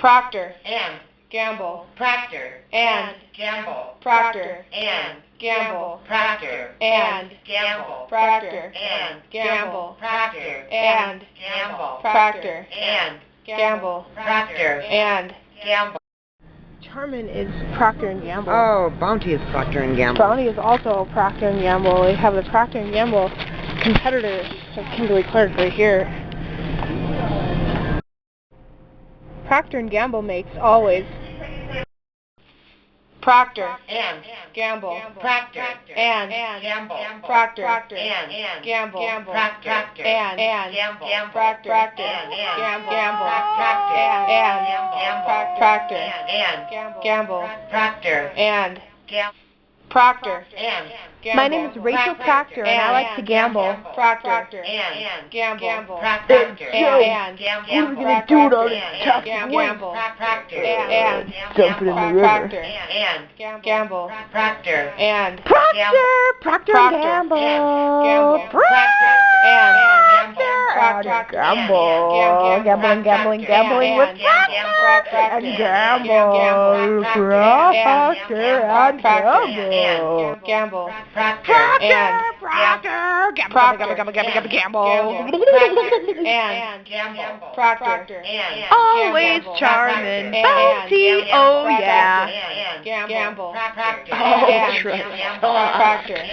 Procter and Gamble, Procter and Gamble, Procter and Gamble, Procter and Gamble, Procter and Gamble, Procter and Gamble, Procter and Gamble, Procter and Gamble. Charmin is Procter and Gamble. Oh, Bounty is Procter and Gamble. Bounty is also Procter and Gamble. They have the Procter and Gamble competitors of Kimberly-Clark right here. Procter and Gamble makes always Procter and Gamble, Procter and Gamble, Procter and Gamble, Procter and Gamble, Procter Gamble, and Procter Gamble, Procter and Gamble, Procter. My name is Rachel Proctor, and I like to gamble. Procter and Gamble, Procter and What are we gonna do with all this tough Gamble, Procter and dump it in the river? Procter and Gamble, Procter and Procter and Gamble, Gamble, Procter and Gamble, gambling with Procter and Gamble, Procter and Gamble. Gamble, Procter, and Procter, always Charmin, Bounty, oh yeah. Gamble, Oh, Procter,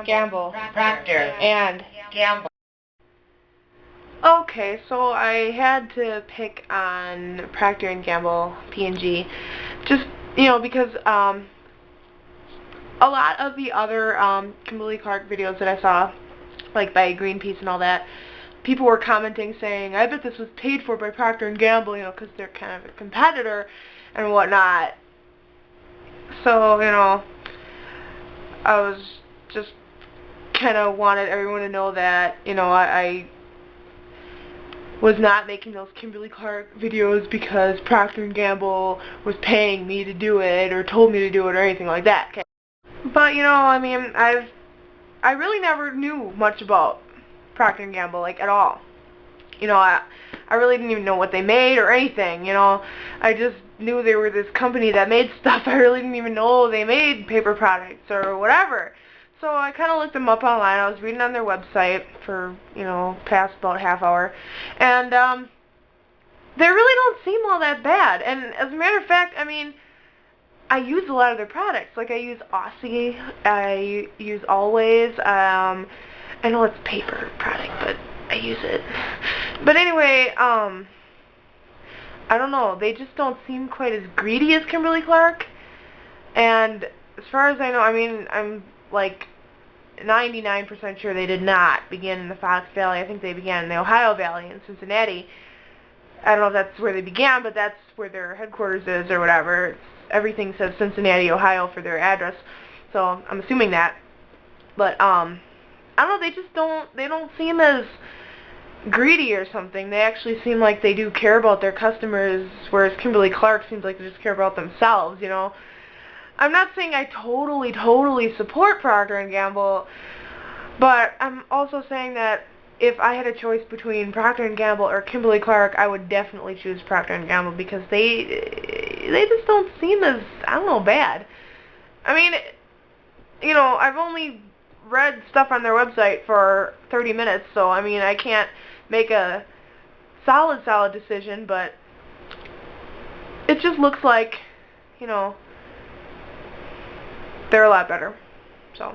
Gamble, Procter and Gamble. Okay, so I had to pick on Procter and Gamble P&G, just because a lot of the other Kimberly-Clark videos that I saw, like by Greenpeace and all that, people were commenting saying, I bet this was paid for by Procter and Gamble, because they're kind of a competitor and whatnot. So, I was just kind of wanted everyone to know that, I was not making those Kimberly-Clark videos because Procter & Gamble was paying me to do it or told me to do it or anything like that. Okay? But, I really never knew much about Procter & Gamble, at all. I really didn't even know what they made or anything, I just knew they were this company that made stuff. I really didn't even know they made paper products or whatever. So I kind of looked them up online. I was reading on their website for, past about half hour. And they really don't seem all that bad. And as a matter of fact, I use a lot of their products. Like I use Aussie, I use Always. I know it's a paper product, but I use it. But anyway, I don't know. They just don't seem quite as greedy as Kimberly-Clark. And as far as I know, I'm like 99% sure they did not begin in the Fox Valley. I think they began in the Ohio Valley in Cincinnati. I don't know if that's where they began, but that's where their headquarters is or whatever. Everything says Cincinnati, Ohio for their address, so I'm assuming that. But I don't know, they don't seem as greedy or something. They actually seem like they do care about their customers, whereas Kimberly-Clark seems like they just care about themselves, I'm not saying I totally support Procter & Gamble, but I'm also saying that if I had a choice between Procter & Gamble or Kimberly-Clark, I would definitely choose Procter & Gamble because they just don't seem as, bad. I've only read stuff on their website for 30 minutes, so, I can't make a solid decision, but it just looks like, they're a lot better. So